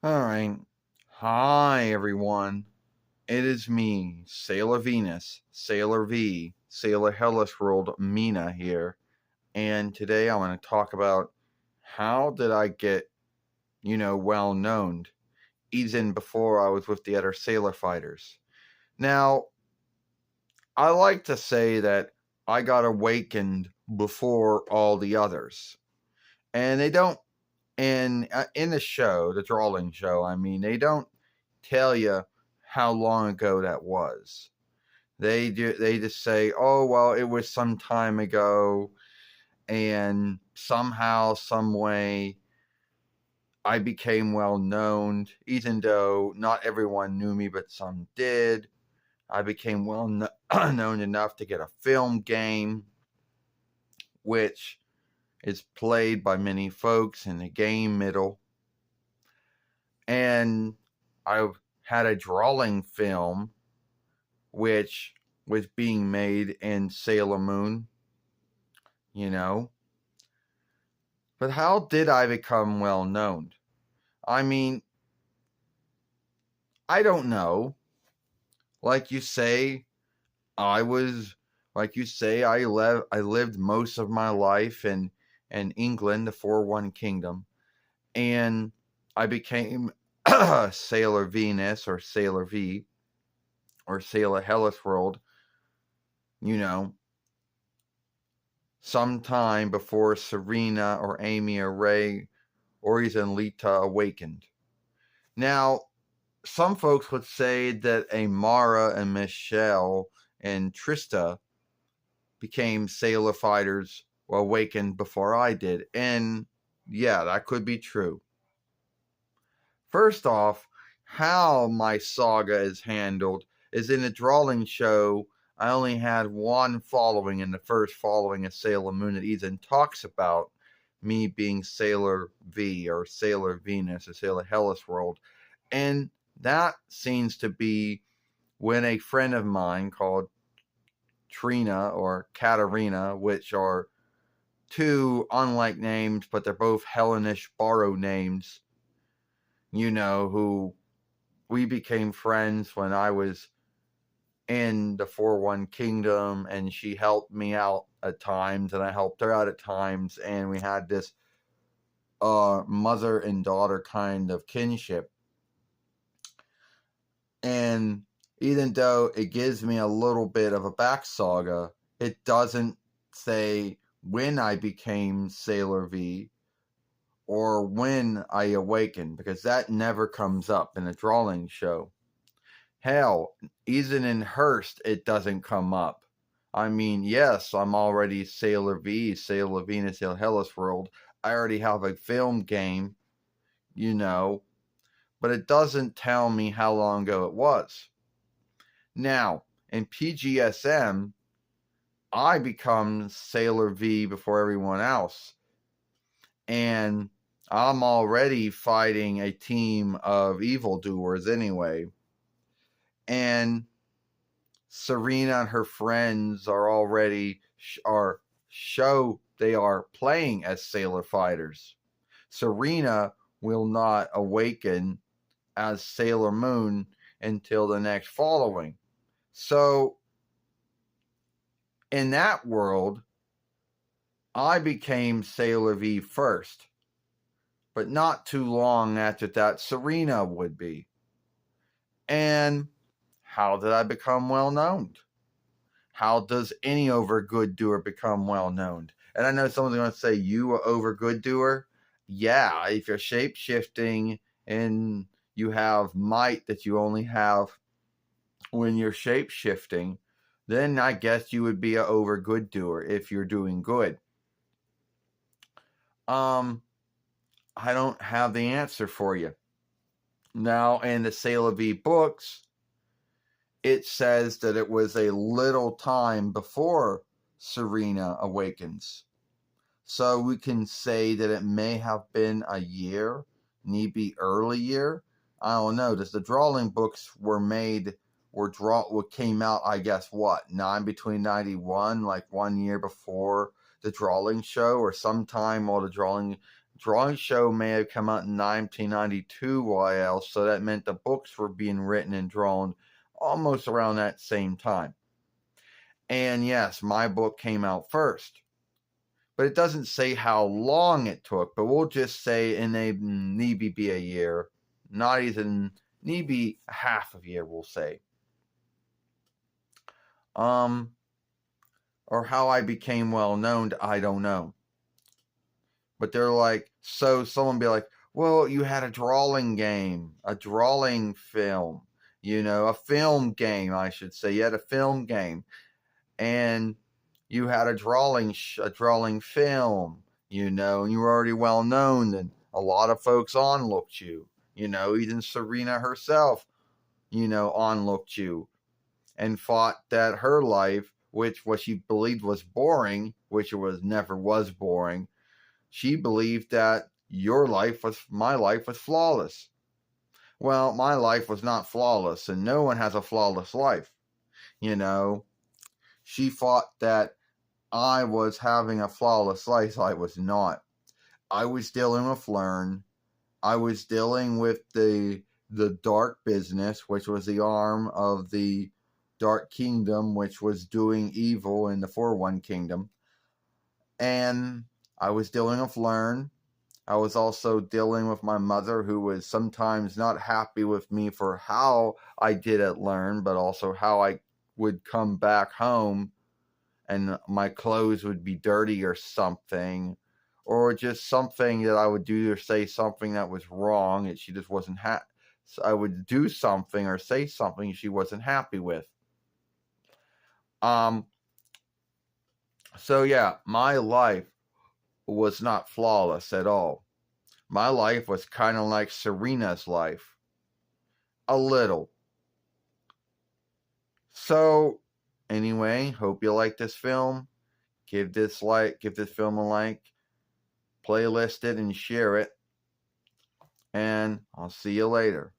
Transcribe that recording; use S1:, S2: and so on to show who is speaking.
S1: All right. Hi, everyone. It is me, Sailor Venus, Sailor V, Sailor Hellas World, Mina here. And today I want to talk about how did I get, well known, even before I was with the other sailor fighters. Now, I like to say that I got awakened before all the others. And they don't, in the show, the drawing show, they don't tell you how long ago that was. They just say, "Oh, well, it was some time ago and somehow some way I became well known even though not everyone knew me but some did. I became well known enough to get a film game which is played by many folks in the game middle. And I had a drawing film which was being made in Sailor Moon, you know. But how did I become well known? I mean, I don't know. Like you say, I was I lived most of my life in England, the 4-1 kingdom, and I became Sailor Venus or Sailor V or Sailor Hellas World, you know, sometime before Serena or Amy or Ray or even Lita awakened. Now, some folks would say that Amara and Michelle and Trista became sailor fighters or awakened before I did. And yeah, that could be true. First off, how my saga is handled is in the drawing show. I only had one following, and the first following is Sailor Moon that even talks about me being Sailor V or Sailor Venus or Sailor Hellas World. And that seems to be when a friend of mine called Trina or Katarina, which are two unlike names, but they're both Hellenish borrowed names, who we became friends when I was in the 4-1 kingdom, and she helped me out at times, and I helped her out at times, and we had this mother and daughter kind of kinship. And even though it gives me a little bit of a back saga, it doesn't say when I became Sailor V or when I awakened, because that never comes up in a drawing show. Hell, even in Hearst, it doesn't come up. I mean, yes, I'm already Sailor V, Sailor Venus, Sailor Hellas World. I already have a film game, but it doesn't tell me how long ago it was. Now, in PGSM, I become Sailor V before everyone else. And I'm already fighting a team of evildoers anyway. And Serena and her friends are already they are playing as sailor fighters. Serena will not awaken as Sailor Moon until the next following. So in that world, I became Sailor V first, but not too long after that, Serena would be. And how did I become well known? How does any over good doer become well known? And I know someone's going to say, you are over good doer. Yeah, if you're shape shifting and you have might that you only have when you're shape shifting, then I guess you would be an over good doer if you're doing good. I don't have the answer for you. Now, in the Sailor V books, it says that it was a little time before Serena awakens. So we can say that it may have been a year, need be early year. I don't know. The drawing books came out, I guess, between 91, like 1 year before the drawing show, or sometime while the drawing show may have come out in 1992 YL, so that meant the books were being written and drawn almost around that same time. And yes, my book came out first. But it doesn't say how long it took, but we'll just say in a maybe be a year, not even maybe half a year, we'll say. Or how I became well known, I don't know. But they're like, so someone be like, well, you had a drawing game, a drawing film, a film game, I should say. You had a film game, and you had a drawing film, and you were already well known, and a lot of folks onlooked you, even Serena herself, onlooked you, and thought that her life, which what she believed was boring, which it never was boring, she believed that my life was flawless. Well, my life was not flawless, and no one has a flawless life. She thought that I was having a flawless life. I was not. I was dealing with learn. I was dealing with the dark business, which was the arm of the Dark Kingdom, which was doing evil in the 4-1 Kingdom. And I was dealing with learn. I was also dealing with my mother, who was sometimes not happy with me for how I did at learn, but also how I would come back home and my clothes would be dirty or something, or just something that I would do or say something that was wrong, and she just wasn't happy. So I would do something or say something she wasn't happy with. So yeah, my life was not flawless at all. My life was kind of like Serena's life. A little. So anyway, hope you like this film. Give this film a like, playlist it and share it. And I'll see you later.